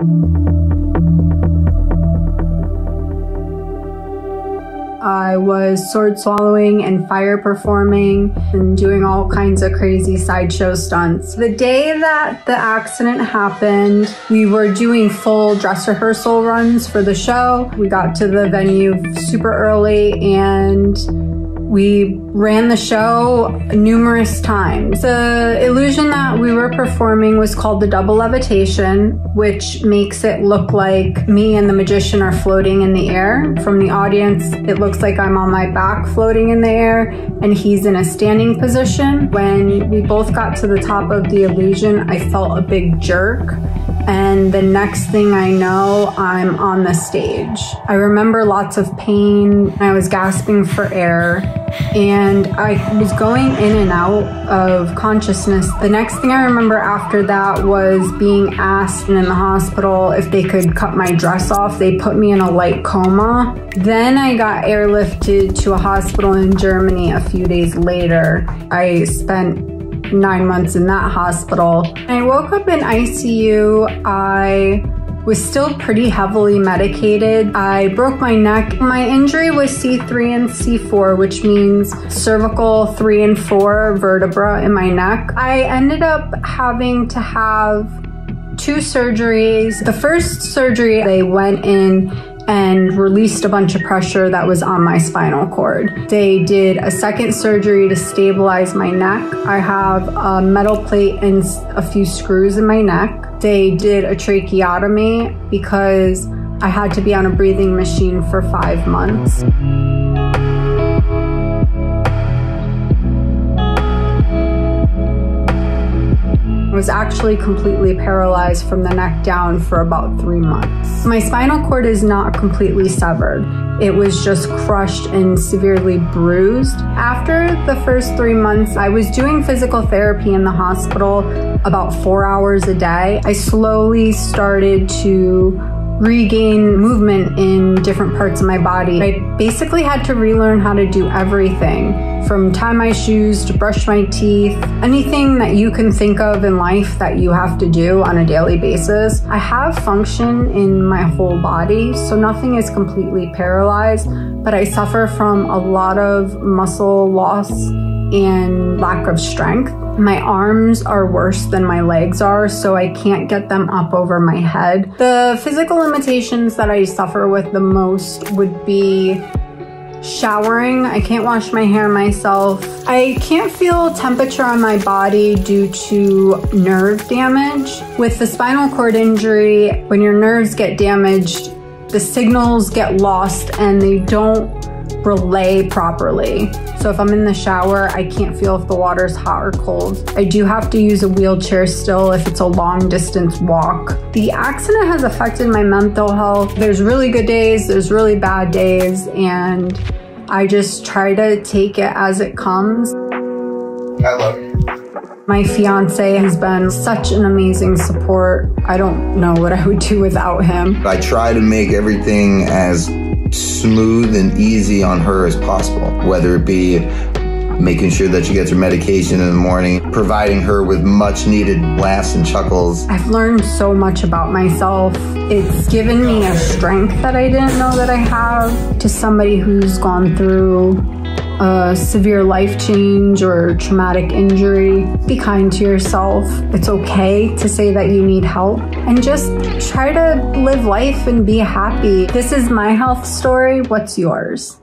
I was sword swallowing and fire performing and doing all kinds of crazy sideshow stunts. The day that the accident happened, we were doing full dress rehearsal runs for the show. We got to the venue super early and we ran the show numerous times. The illusion that we were performing was called the double levitation, which makes it look like me and the magician are floating in the air. From the audience, it looks like I'm on my back floating in the air and he's in a standing position. When we both got to the top of the illusion, I felt a big jerk. And the next thing I know, I'm on the stage. I remember lots of pain. I was gasping for air and I was going in and out of consciousness. The next thing I remember after that was being asked in the hospital if they could cut my dress off. They put me in a light coma. Then I got airlifted to a hospital in Germany a few days later. I spent 9 months in that hospital. I woke up in ICU. I was still pretty heavily medicated. I broke my neck. My injury was C3 and C4, which means cervical 3 and 4 vertebra in my neck. I ended up having to have 2 surgeries. The first surgery, they went in and released a bunch of pressure that was on my spinal cord. They did a second surgery to stabilize my neck. I have a metal plate and a few screws in my neck. They did a tracheotomy because I had to be on a breathing machine for 5 months. I was actually completely paralyzed from the neck down for about 3 months. My spinal cord is not completely severed. It was just crushed and severely bruised. After the first 3 months, I was doing physical therapy in the hospital about 4 hours a day. I slowly started to regain movement in different parts of my body. I basically had to relearn how to do everything, from tie my shoes to brush my teeth, anything that you can think of in life that you have to do on a daily basis. I have function in my whole body, so nothing is completely paralyzed, but I suffer from a lot of muscle loss and lack of strength. My arms are worse than my legs are, so I can't get them up over my head. The physical limitations that I suffer with the most would be showering. I can't wash my hair myself. I can't feel temperature on my body due to nerve damage. With the spinal cord injury, when your nerves get damaged, the signals get lost and they don't relay properly. So if I'm in the shower, I can't feel if the water's hot or cold. I do have to use a wheelchair still if it's a long distance walk. The accident has affected my mental health. There's really good days, there's really bad days, and I just try to take it as it comes. I love you. My fiance has been such an amazing support. I don't know what I would do without him. I try to make everything as smooth and easy on her as possible, whether it be making sure that she gets her medication in the morning, providing her with much needed laughs and chuckles. I've learned so much about myself. It's given me a strength that I didn't know that I have. To somebody who's gone through a severe life change or traumatic injury, be kind to yourself. It's okay to say that you need help and just try to live life and be happy. This is my health story. What's yours?